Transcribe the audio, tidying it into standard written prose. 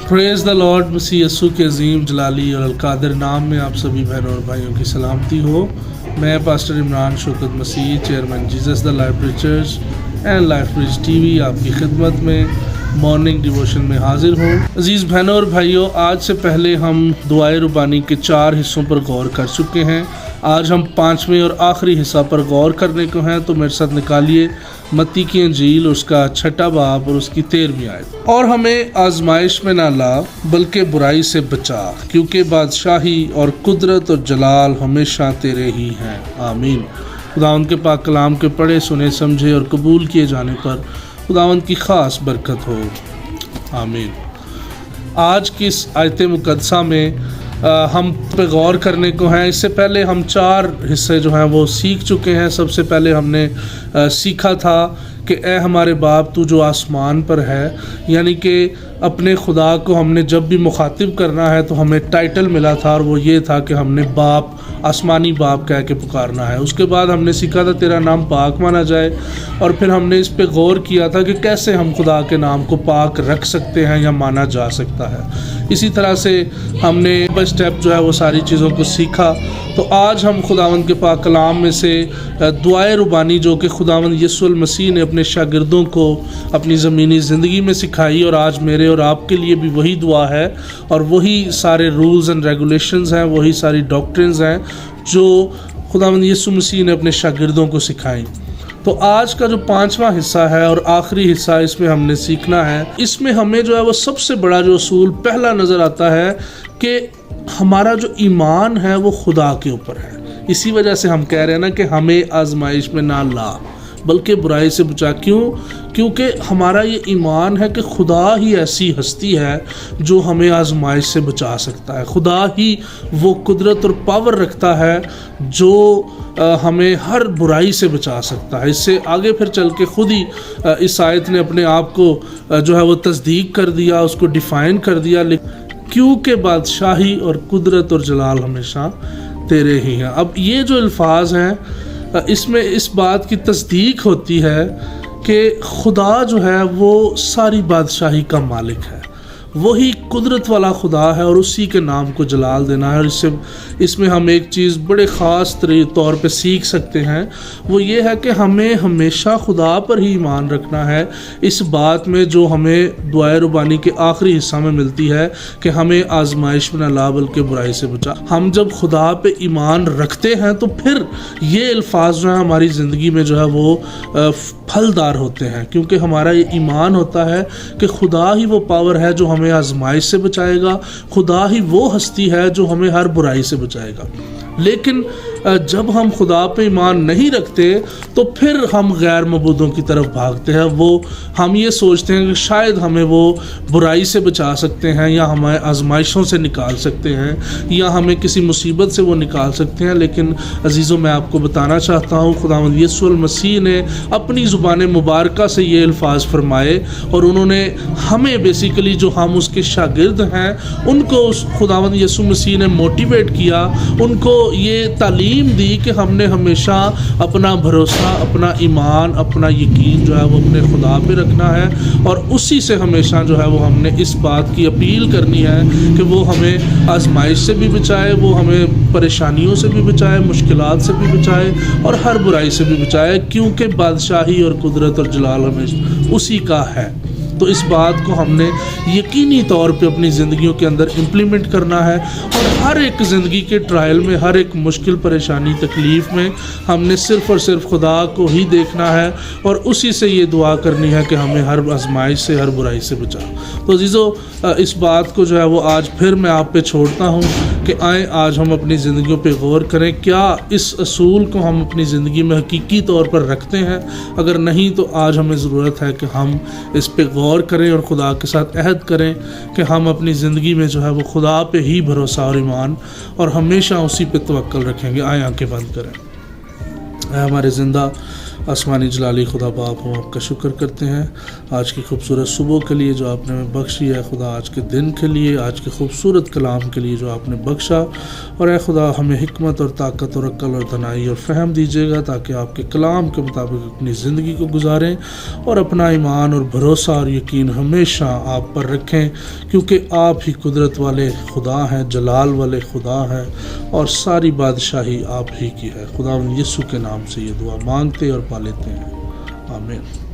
Praise the lord. मसीह यस्सु के अजीम जलाली और अलकादिर नाम में आप सभी बहनों और भाइयों की सलामती हो। मैं pastor Imran Shaukat Masih, chairman Jesus the life bridge church and life bridge TV आपकी खिदमत में मॉर्निंग डिवोशन में हाजिर हूँ। अजीज़ बहनों और भाइयों, आज से पहले हम दुआए रुबानी के 4 हिस्सों पर गौर कर चुके हैं। आज हम 5वें और आखिरी हिस्सा पर गौर करने को हैं, तो मेरे साथ निकालिए मत्ती की अंजील उसका 6वां बाब और उसकी 13वीं आयत। और हमें आजमाइश में ना ला बल्कि बुराई से बचा, क्योंकि बादशाही और कुदरत और जलाल हमेशा तेरे ही हैं। आमीन। खुदावंद के पाक कलाम के पढ़े सुने समझे और कबूल किए जाने पर खुदावंद की ख़ास बरकत हो। आमीन। आज की इस आयत मुक़द्दसा में हम पे गौर करने को हैं। इससे पहले हम 4 हिस्से जो हैं वो सीख चुके हैं। सबसे पहले हमने सीखा था कि ए हमारे बाप तू जो आसमान पर है, यानी कि अपने खुदा को हमने जब भी मुखातिब करना है तो हमें टाइटल मिला था, और वो ये था कि हमने बाप, आसमानी बाप कह के पुकारना है। उसके बाद हमने सीखा था तेरा नाम पाक माना जाए, और फिर हमने इस पे गौर किया था कि कैसे हम खुदा के नाम को पाक रख सकते हैं या माना जा सकता है। इसी तरह से हमने स्टेप जो है वो सारी चीज़ों को सीखा। तो आज हम खुदावंद के पाक कलाम में से दुआए रुबानी जो कि खुदावंद यीशु मसीह ने अपने शागिर्दों को अपनी ज़मीनी ज़िंदगी में सिखाई, और आज मेरे और आपके लिए भी वही दुआ है और वही सारे रूल्स एंड रेगुलेशंस हैं, वही सारी डॉक्ट्रिन्स हैं जो खुदावंद यीशु मसीह ने अपने शागिर्दों को सिखाई। तो आज का जो 5वां हिस्सा है और आखिरी हिस्सा इसमें हमने सीखना है। इसमें हमें जो है वो सबसे बड़ा जो असूल पहला नज़र आता है कि हमारा जो ईमान है वो खुदा के ऊपर है। इसी वजह से हम कह रहे हैं ना कि हमें आजमाइश में ना ला बल्कि बुराई से बचा। क्यों? क्योंकि हमारा ये ईमान है कि खुदा ही ऐसी हस्ती है जो हमें आजमाइश से बचा सकता है। खुदा ही वो कुदरत और पावर रखता है जो हमें हर बुराई से बचा सकता है। इससे आगे फिर चल के खुद ही इस आयत ने अपने आप को जो है वो तस्दीक कर दिया, उसको डिफ़ाइन कर दिया, क्योंकि बादशाही और कुदरत और जलाल हमेशा तेरे ही हैं। अब ये जो अल्फाज हैं, इसमें इस बात की तस्दीक होती है कि खुदा जो है वो सारी बादशाही का मालिक है, वही कुदरत वाला खुदा है, और उसी के नाम को जलाल देना है। और इसमें हम एक चीज़ बड़े ख़ास तौर पे सीख सकते हैं, वो ये है कि हमें हमेशा खुदा पर ही ईमान रखना है। इस बात में जो हमें दुआए रुबानी के आखिरी हिस्सा में मिलती है कि हमें आजमाइश में न ला बल्कि बुराई से बचा। हम जब खुदा पे ईमान रखते हैं तो फिर ये अल्फाज जो है हमारी ज़िंदगी में जो है वो फलदार होते हैं, क्योंकि हमारा ये ईमान होता है कि खुदा ही वो पावर है जो हमें आजमाइश से बचाएगा, खुदा ही वो हस्ती है जो हमें हर बुराई से बचाएगा। लेकिन जब हम खुदा पे ईमान नहीं रखते तो फिर हम गैर मबूदों की तरफ भागते हैं। वो हम ये सोचते हैं कि शायद हमें वो बुराई से बचा सकते हैं, या हमें आजमाइशों से निकाल सकते हैं, या हमें किसी मुसीबत से वो निकाल सकते हैं। लेकिन अजीज़ों, मैं आपको बताना चाहता हूँ खुदावंद यीशु मसीह ने अपनी ज़ुबान मुबारका से ये अल्फाज फरमाए, और उन्होंने हमें बेसिकली जो हम उसके शागिर्द हैं उनको खुदावंद यीशु मसीह ने मोटिवेट किया, उनको ये तालीम दी कि हमने हमेशा अपना भरोसा, अपना ईमान, अपना यकीन जो है वो अपने खुदा पे रखना है, और उसी से हमेशा जो है वो हमने इस बात की अपील करनी है कि वो हमें आजमाइश से भी बचाए, वो हमें परेशानियों से भी बचाए, मुश्किलात से भी बचाए, और हर बुराई से भी बचाए, क्योंकि बादशाही और कुदरत और जलाल हमें उसी का है। तो इस बात को हमने यकीनी तौर पे अपनी ज़िंदगियों के अंदर इम्प्लीमेंट करना है, और हर एक ज़िंदगी के ट्रायल में, हर एक मुश्किल, परेशानी, तकलीफ़ में हमने सिर्फ़ और सिर्फ खुदा को ही देखना है, और उसी से ये दुआ करनी है कि हमें हर आजमाइश से, हर बुराई से बचा। तो अजीज़ों, इस बात को जो है वो आज फिर मैं आप पे छोड़ता हूँ कि आए आज हम अपनी ज़िंदगियों पे गौर करें। क्या इस असूल को हम अपनी ज़िंदगी में हकीकी तौर पर रखते हैं? अगर नहीं तो आज हमें ज़रूरत है कि हम इस पे गौर करें और खुदा के साथ अहद करें कि हम अपनी ज़िंदगी में जो है वो खुदा पे ही भरोसा और ईमान, और हमेशा उसी पे तवक्कल रखेंगे। आए आंखें बंद करें। हमारे ज़िंदा آسمانی جلالی خدا باپ ہم آپ کا شکر کرتے ہیں آج کی خوبصورت صبح کے لیے جو آپ نے ہمیں بخشی ہے خدا، آج کے دن کے لیے، آج کے خوبصورت کلام کے لیے جو آپ نے بخشا، اور اے خدا ہمیں حکمت اور طاقت اور عقل اور دانائی اور فہم دیجیے گا تاکہ آپ کے کلام کے مطابق اپنی زندگی کو گزاریں اور اپنا ایمان اور بھروسہ اور یقین ہمیشہ آپ پر رکھیں، کیونکہ آپ ہی قدرت والے خدا ہیں، جلال والے خدا ہیں، اور ساری بادشاہی آپ ہی کی ہے۔ خدا یسوع کے نام سے یہ دعا مانگتے اور پا لیتے ہیں، آمین۔